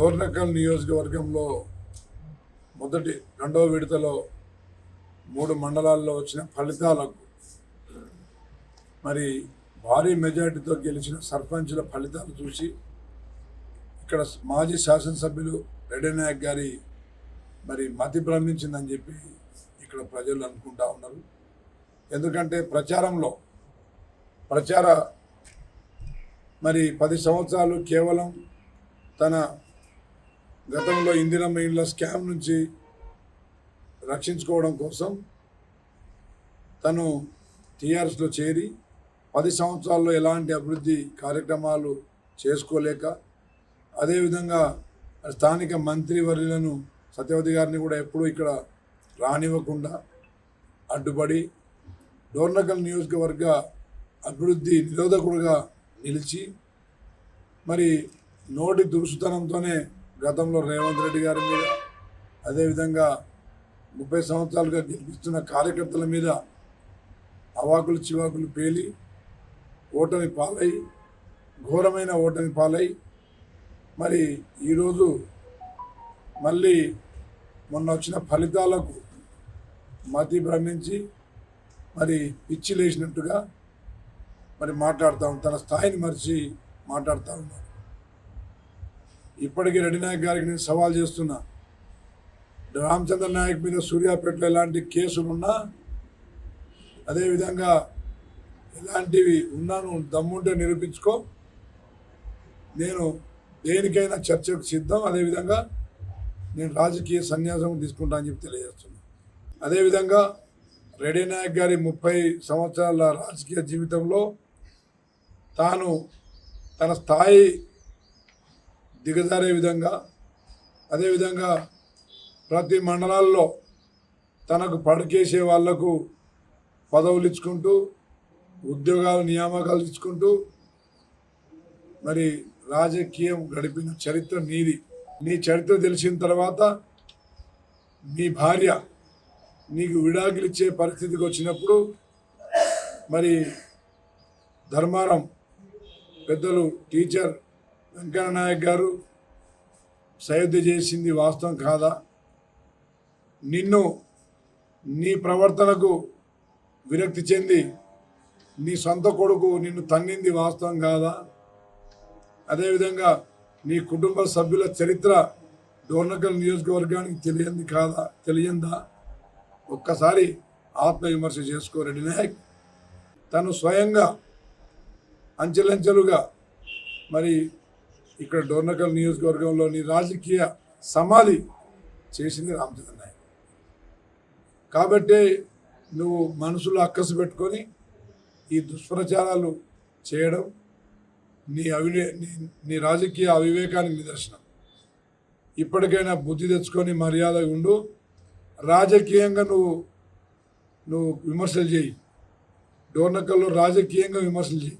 డోర్నకల్ నియోజకవర్గంలో రెండవ విడతలో 3 మండలాల్లో వచ్చిన ఫలితాలకు మరి భారీ మెజార్టీతో గెలిచిన సర్పంచుల ఫలితాలు చూసి ఇక్కడ మాజీ శాసనసభ్యులు రెడ్డి నాయక్ గారి మరి మతి భ్రమించిందని చెప్పి ఇక్కడ ప్రజలు అనుకుంటా ఉన్నారు. ఎందుకంటే ప్రచార మరి 10 సంవత్సరాలు కేవలం తన గతంలో ఇందిరమ్మ ఇండ్ల స్కామ్ నుంచి రక్షించుకోవడం కోసం తను టీఆర్ఎస్లో చేరి 10 సంవత్సరాల్లో ఎలాంటి అభివృద్ధి కార్యక్రమాలు చేసుకోలేక, అదేవిధంగా స్థానిక మంత్రివర్యులను సత్యవతి గారిని కూడా ఎప్పుడూ ఇక్కడ రానివ్వకుండా అడ్డుపడి డోర్నకల్ నియోజకవర్గ అభివృద్ధి నిరోధకుడుగా నిలిచి మరి నోటి దురుసుతనంతోనే గతంలో రేవంత్ రెడ్డి గారి మీద, అదేవిధంగా 30 సంవత్సరాలుగా గెలిపిస్తున్న కార్యకర్తల మీద అవాకులు చివాకులు పేలి ఓటమి పాలై, ఘోరమైన ఓటమి పాలై మరి ఈరోజు మళ్ళీ మొన్న వచ్చిన ఫలితాలకు మతి భ్రమించి మరి పిచ్చి లేచినట్టుగా మరి తన స్థాయిని మరిచి మాట్లాడుతూ ఉన్నాడు. ఇప్పటికీ రెడ్డి నాయక్ గారికి నేను సవాల్ చేస్తున్నా, రామచంద్ర నాయక్ మీద సూర్యాపేటలో ఎలాంటి కేసులున్నా, అదేవిధంగా ఎలాంటివి ఉన్నాను దమ్ముంటే నిరూపించుకో, నేను దేనికైనా చర్చకు సిద్ధం, అదేవిధంగా నేను రాజకీయ సన్యాసం తీసుకుంటా అని చెప్పి తెలియజేస్తున్నాను. అదేవిధంగా రెడ్డి నాయక్ గారి 30 సంవత్సరాల రాజకీయ జీవితంలో తాను తన స్థాయి దిగజారే విధంగా, అదేవిధంగా ప్రతి మండలాల్లో తనకు పడకేసే వాళ్లకు పదవులు ఇచ్చుకుంటూ, ఉద్యోగాలు నియామకాలు ఇచ్చుకుంటూ మరి రాజకీయం గడిపిన చరిత్ర నీది. నీ చరిత్ర తెలిసిన తర్వాత నీ భార్య నీకు విడాకులు ఇచ్చే పరిస్థితికి వచ్చినప్పుడు మరి ధర్మారం పెద్దలు టీచర్ వెంకయ్య నాయక్ గారు సయోధ్య చేసింది వాస్తవం కాదా? నీ ప్రవర్తనకు విరక్తి చెంది నీ సొంత కొడుకు నిన్ను తన్నింది వాస్తవం కాదా? అదేవిధంగా నీ కుటుంబ సభ్యుల చరిత్ర డోర్నకల్ నియోజకవర్గానికి తెలియందా? ఒక్కసారి ఆత్మవిమర్శ చేసుకో రెడ్డి నాయక్. తను స్వయంగా అంచెలంచెలుగా మరి ఇక్కడ డోర్నకల్ నియోజకవర్గంలోని రాజకీయ సమాధి చేసింది రామచంద్ర నాయక్. కాబట్టి నువ్వు మనసులో అక్కసు పెట్టుకొని ఈ దుష్ప్రచారాలు చేయడం నీ రాజకీయ అవివేకానికి నిదర్శనం. ఇప్పటికైనా బుద్ధి తెచ్చుకొని మర్యాదగా ఉండు. రాజకీయంగా నువ్వు విమర్శలు చేయి, డోర్నకల్లో రాజకీయంగా విమర్శలు చేయి,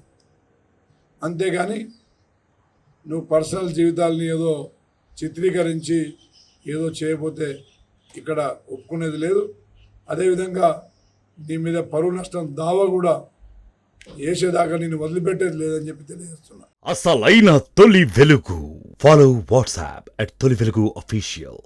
అంతేగాని నువ్వు పర్సనల్ జీవితాలని ఏదో చిత్రీకరించి ఏదో చేయకపోతే ఇక్కడ ఒప్పుకునేది లేదు. అదేవిధంగా నీ మీద పరువు నష్టం దావా కూడా వేసేదాకా నేను వదిలిపెట్టేది లేదని చెప్పి తెలియజేస్తున్నా. అసలైన తొలి వెలుగు. ఫాలో వాట్సాప్ @తొలి వెలుగు official.